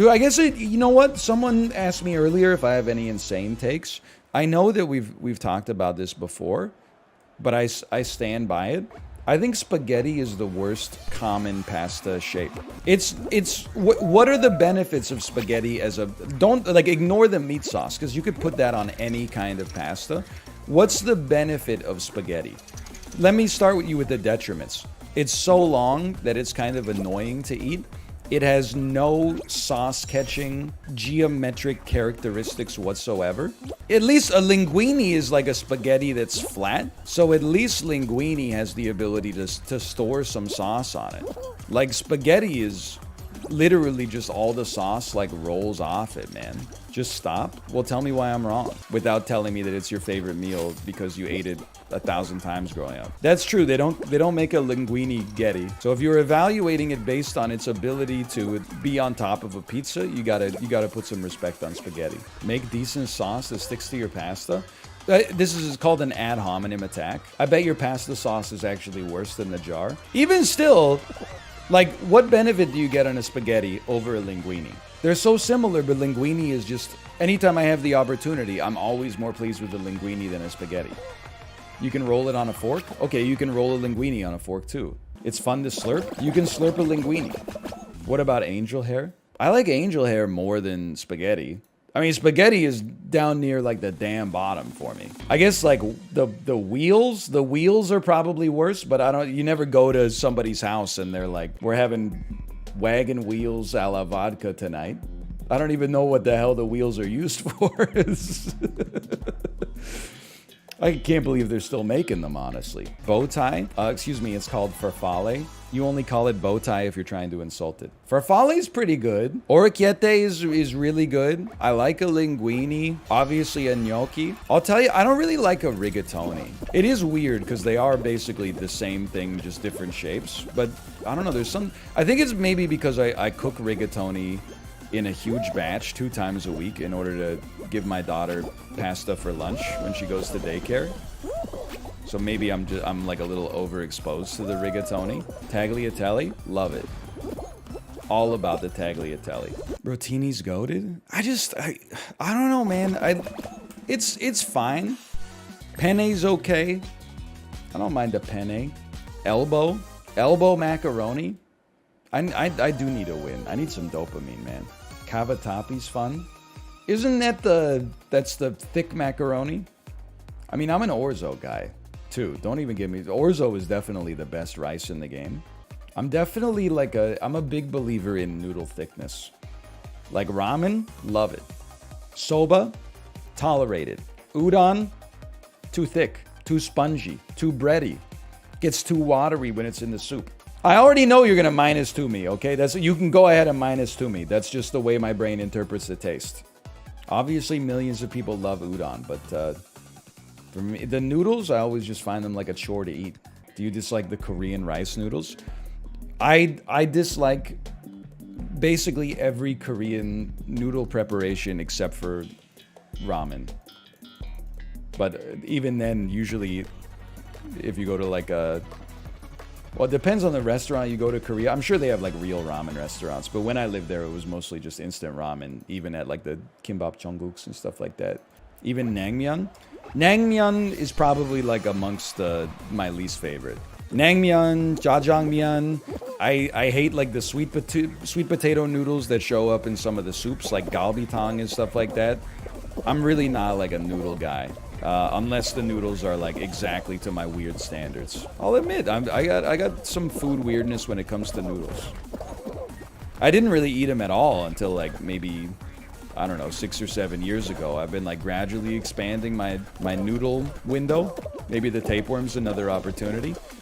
Dude, I guess you know what? Someone asked me earlier if I have any insane takes. I know that we've talked about this before, but I stand by it. I think spaghetti is the worst common pasta shape. What are the benefits of spaghetti as a, don't like ignore the meat sauce because you could put that on any kind of pasta. What's the benefit of spaghetti? Let me start with you with the detriments. It's so long that it's kind of annoying to eat. It has no sauce-catching geometric characteristics whatsoever. At least a linguine is like a spaghetti that's flat. So at least linguine has the ability to store some sauce on it. Like spaghetti is literally just all the sauce like rolls off it, man. Just stop. Well, tell me why I'm wrong without telling me that it's your favorite meal because you ate it 1,000 times growing up. That's true. They don't make a linguine getty. So if you're evaluating it based on its ability to be on top of a pizza, you gotta put some respect on spaghetti. Make decent sauce that sticks to your pasta. This is called an ad hominem attack. I bet your pasta sauce is actually worse than the jar. Even still, like, what benefit do you get on a spaghetti over a linguine? They're so similar, but linguine is just... Anytime I have the opportunity, I'm always more pleased with the linguine than a spaghetti. You can roll it on a fork? Okay, you can roll a linguine on a fork too. It's fun to slurp. You can slurp a linguine. What about angel hair? I like angel hair more than spaghetti. I mean, spaghetti is down near like the damn bottom for me. I guess like the wheels are probably worse, but you never go to somebody's house and they're like, we're having wagon wheels a la vodka tonight. I don't even know what the hell the wheels are used for. I can't believe they're still making them, honestly. Bow tie? Excuse me, it's called farfalle. You only call it bow tie if you're trying to insult it. Farfalle is pretty good. Orecchiette is really good. I like a linguine. Obviously a gnocchi. I'll tell you, I don't really like a rigatoni. It is weird because they are basically the same thing, just different shapes. But I don't know, there's some... I think it's maybe because I cook rigatoni in a huge batch 2 times a week in order to give my daughter pasta for lunch when she goes to daycare. So maybe I'm like a little overexposed to the rigatoni. Tagliatelle, love it. All about the tagliatelle. Rotini's goated? I don't know, man. It's fine. Penne's okay. I don't mind a penne. Elbow macaroni. I do need a win. I need some dopamine, man. Cavatappi's fun. Isn't that that's the thick macaroni? I mean, I'm an Orzo guy, too. Don't even give me... Orzo is definitely the best rice in the game. I'm definitely like I'm a big believer in noodle thickness. Like ramen, love it. Soba, tolerated. Udon, too thick, too spongy, too bready. Gets too watery when it's in the soup. I already know you're gonna -2 me, okay? You can go ahead and -2 me. That's just the way my brain interprets the taste. Obviously, millions of people love udon, but for me, the noodles, I always just find them like a chore to eat. Do you dislike the Korean rice noodles? I dislike basically every Korean noodle preparation except for ramen. But even then, usually, if you go to like a... Well, it depends on the restaurant you go to Korea. I'm sure they have like real ramen restaurants, but when I lived there, it was mostly just instant ramen, even at like the kimbap jongguks and stuff like that. Even naengmyeon. Naengmyeon is probably like amongst my least favorite. Naengmyeon, jjajangmyeon. I hate like the sweet potato noodles that show up in some of the soups, like galbitang and stuff like that. I'm really not like a noodle guy. Unless the noodles are like exactly to my weird standards. I'll admit, I got some food weirdness when it comes to noodles. I didn't really eat them at all until like maybe, I don't know, 6 or 7 years ago. I've been like gradually expanding my noodle window. Maybe the tapeworm's another opportunity.